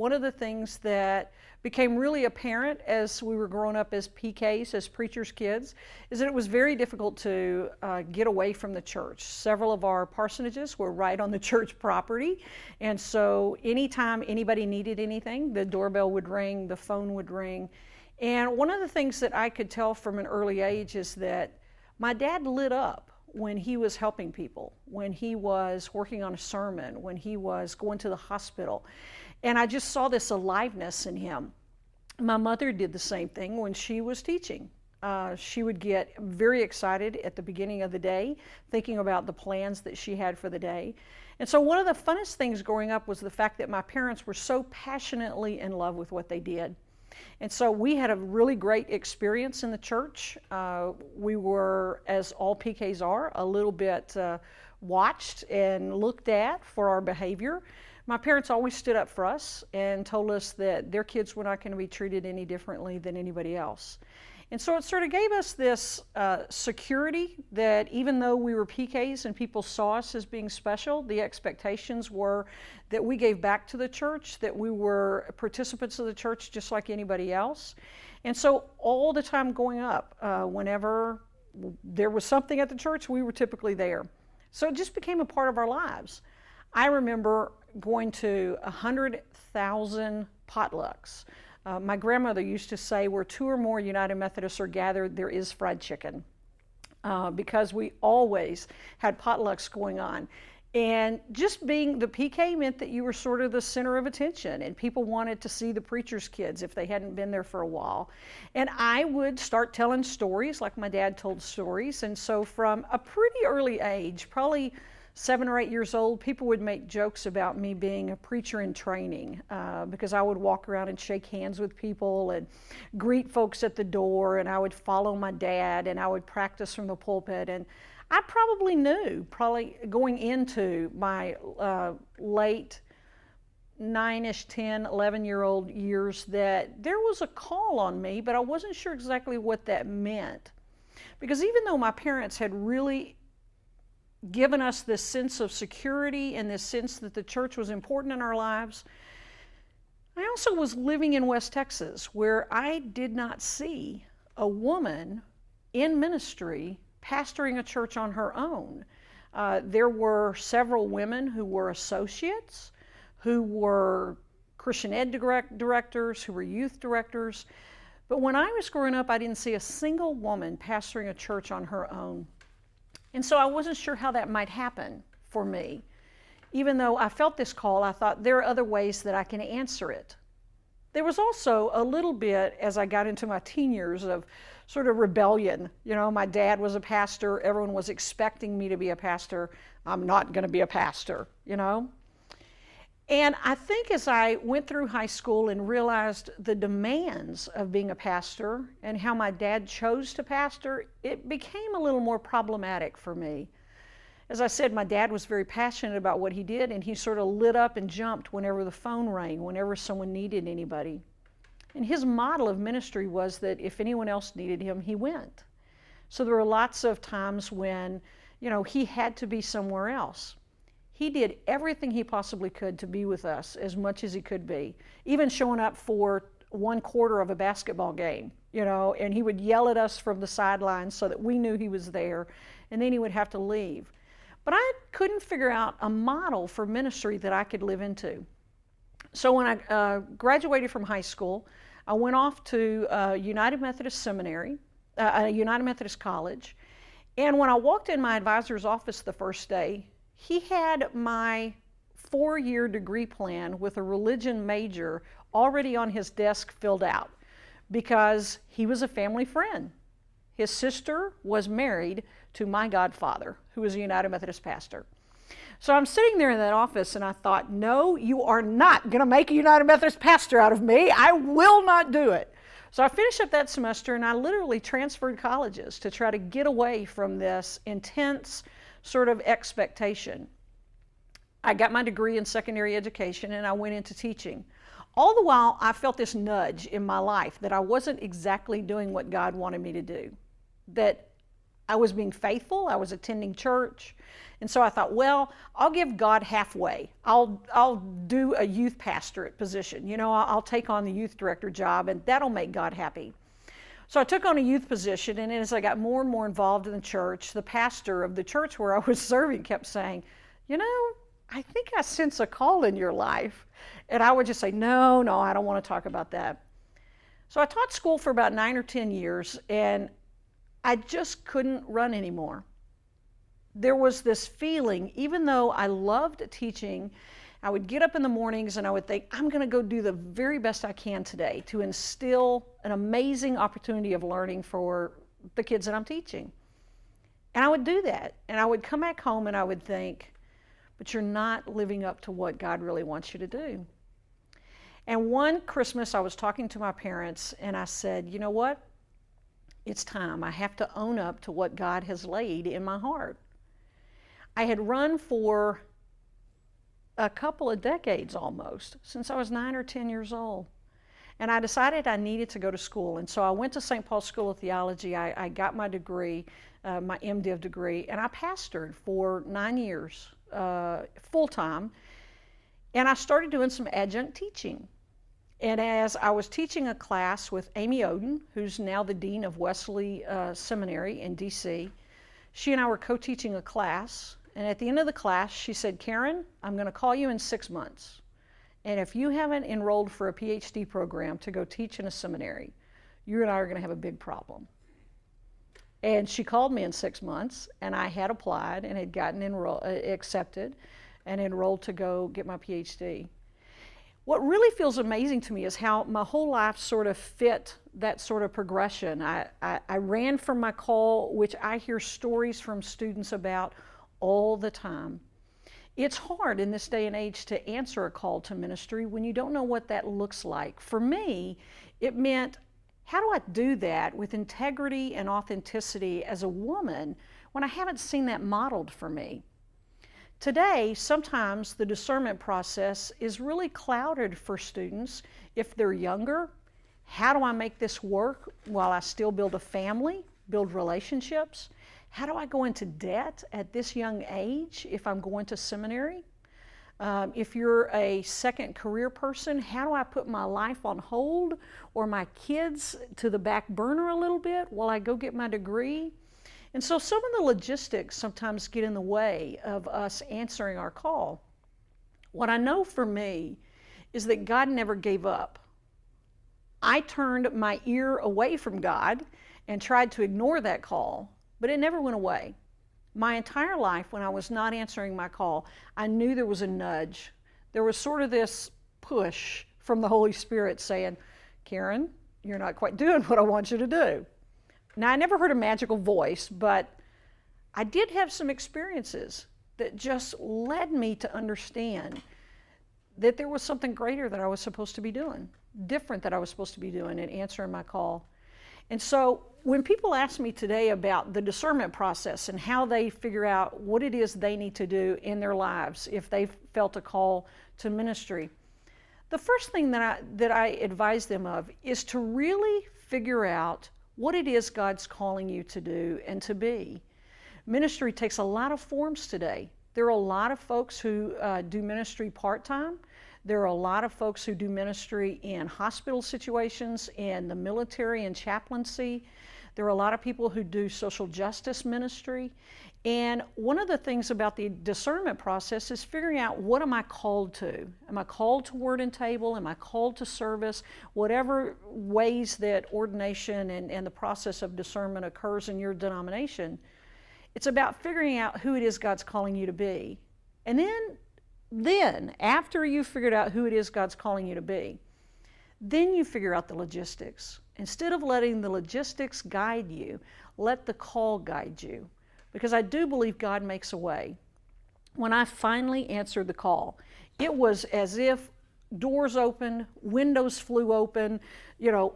one of the things that became really apparent as we were growing up as PKs, as preachers' kids, is that it was very difficult to get away from the church. Several of our parsonages were right on the church property, and so anytime anybody needed anything, the doorbell would ring, the phone would ring. And one of the things that I could tell from an early age is that my dad lit up when he was helping people, when he was working on a sermon, when he was going to the hospital. And I just saw this aliveness in him. My mother did the same thing when she was teaching. She would get very excited at the beginning of the day, thinking about the plans that she had for the day. And so one of the funnest things growing up was the fact that my parents were so passionately in love with what they did. And so we had a really great experience in the church. We were, as all PKs are, a little bit watched and looked at for our behavior. My parents always stood up for us and told us that their kids were not going to be treated any differently than anybody else. And so it sort of gave us this security that even though we were PKs and people saw us as being special, the expectations were that we gave back to the church, that we were participants of the church just like anybody else. And so all the time going up, whenever there was something at the church, we were typically there. So it just became a part of our lives. I remember going to 100,000 potlucks. My grandmother used to say, where 2 or more United Methodists are gathered, there is fried chicken, because we always had potlucks going on. And just being the PK meant that you were sort of the center of attention, and people wanted to see the preacher's kids if they hadn't been there for a while. And I would start telling stories like my dad told stories. And so from a pretty early age, probably 7 or 8 years old, people would make jokes about me being a preacher in training, because I would walk around and shake hands with people and greet folks at the door, and I would follow my dad, and I would practice from the pulpit. And I probably knew, going into my late 9-ish, 10, 11-year-old years, that there was a call on me, but I wasn't sure exactly what that meant. Because even though my parents had really given us this sense of security and this sense that the church was important in our lives, I also was living in West Texas, where I did not see a woman in ministry pastoring a church on her own. There were several women who were associates, who were Christian ed directors, who were youth directors. But when I was growing up, I didn't see a single woman pastoring a church on her own. And so I wasn't sure how that might happen for me. Even though I felt this call, I thought there are other ways that I can answer it. There was also a little bit, as I got into my teen years, of sort of rebellion. You know, my dad was a pastor. Everyone was expecting me to be a pastor. I'm not going to be a pastor, you know. And I think as I went through high school and realized the demands of being a pastor and how my dad chose to pastor, it became a little more problematic for me. As I said, my dad was very passionate about what he did, and he sort of lit up and jumped whenever the phone rang, whenever someone needed anybody. And his model of ministry was that if anyone else needed him, he went. So there were lots of times when, you know, he had to be somewhere else. He did everything he possibly could to be with us as much as he could be, even showing up for 1/4 of a basketball game, you know, and he would yell at us from the sidelines so that we knew he was there, and then he would have to leave. But I couldn't figure out a model for ministry that I could live into. So when I graduated from high school, I went off to United Methodist Seminary, United Methodist College, and when I walked in my advisor's office the first day, he had my 4-year degree plan with a religion major already on his desk filled out, because he was a family friend. His sister was married to my godfather, who was a United Methodist pastor. So I'm sitting there in that office, and I thought, no, you are not going to make a United Methodist pastor out of me. I will not do it. So I finished up that semester, and I literally transferred colleges to try to get away from this intense sort of expectation. I got my degree in secondary education, and I went into teaching. All the while, I felt this nudge in my life that I wasn't exactly doing what God wanted me to do, that I was being faithful, I was attending church. And so I thought, well, I'll give God halfway. I'll do a youth pastorate position. You know, I'll take on the youth director job, and that'll make God happy. So I took on a youth position, and as I got more and more involved in the church, the pastor of the church where I was serving kept saying, you know, I think I sense a call in your life. And I would just say, no, I don't want to talk about that. So I taught school for about 9 or 10 years, and I just couldn't run anymore. There was this feeling, even though I loved teaching, I would get up in the mornings and I would think, I'm going to go do the very best I can today to instill an amazing opportunity of learning for the kids that I'm teaching. And I would do that. And I would come back home and I would think, but you're not living up to what God really wants you to do. And one Christmas I was talking to my parents and I said, you know what? It's time. I have to own up to what God has laid in my heart. I had run for a couple of decades almost, since I was 9 or 10 years old. And I decided I needed to go to school. And so I went to St. Paul's School of Theology. I got my degree, my MDiv degree, and I pastored for 9 years, full-time. And I started doing some adjunct teaching. And as I was teaching a class with Amy Oden, who's now the Dean of Wesley Seminary in DC, she and I were co-teaching a class. And at the end of the class, she said, Karyn, I'm going to call you in 6 months. And if you haven't enrolled for a PhD program to go teach in a seminary, you and I are going to have a big problem. And she called me in 6 months, and I had applied and had gotten accepted and enrolled to go get my PhD. What really feels amazing to me is how my whole life sort of fit that sort of progression. I ran from my call, which I hear stories from students about all the time. It's hard in this day and age to answer a call to ministry when you don't know what that looks like. For me, it meant, how do I do that with integrity and authenticity as a woman when I haven't seen that modeled for me? Today, sometimes the discernment process is really clouded for students if they're younger. How do I make this work while I still build a family, build relationships? How do I go into debt at this young age if I'm going to seminary? If you're a second career person, how do I put my life on hold or my kids to the back burner a little bit while I go get my degree? And so some of the logistics sometimes get in the way of us answering our call. What I know for me is that God never gave up. I turned my ear away from God and tried to ignore that call, but it never went away. My entire life, when I was not answering my call, I knew there was a nudge. There was sort of this push from the Holy Spirit saying, Karyn, you're not quite doing what I want you to do. Now, I never heard a magical voice, but I did have some experiences that just led me to understand that there was something greater that I was supposed to be doing, different that I was supposed to be doing in answering my call. And so when people ask me today about the discernment process and how they figure out what it is they need to do in their lives if they've felt a call to ministry, the first thing that I advise them of is to really figure out what it is God's calling you to do and to be. Ministry takes a lot of forms today. There are a lot of folks who do ministry part-time. There are a lot of folks who do ministry in hospital situations, in the military and chaplaincy. There are a lot of people who do social justice ministry. And one of the things about the discernment process is figuring out, what am I called to? Am I called to word and table? Am I called to service? Whatever ways that ordination and the process of discernment occurs in your denomination, it's about figuring out who it is God's calling you to be. And then after you've figured out who it is God's calling you to be, then you figure out the logistics. Instead of letting the logistics guide you, let the call guide you. Because I do believe God makes a way. When I finally answered the call, it was as if doors opened, windows flew open,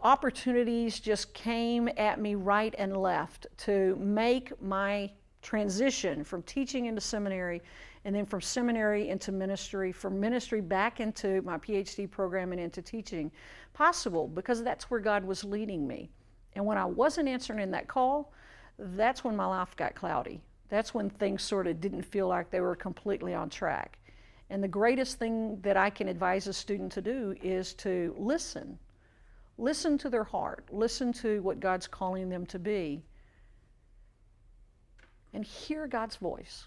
opportunities just came at me right and left to make my transition from teaching into seminary, and then from seminary into ministry, from ministry back into my PhD program and into teaching possible, because that's where God was leading me. And when I wasn't answering in that call, that's when my life got cloudy. That's when things sort of didn't feel like they were completely on track. And the greatest thing that I can advise a student to do is to listen. Listen to their heart. Listen to what God's calling them to be. And hear God's voice.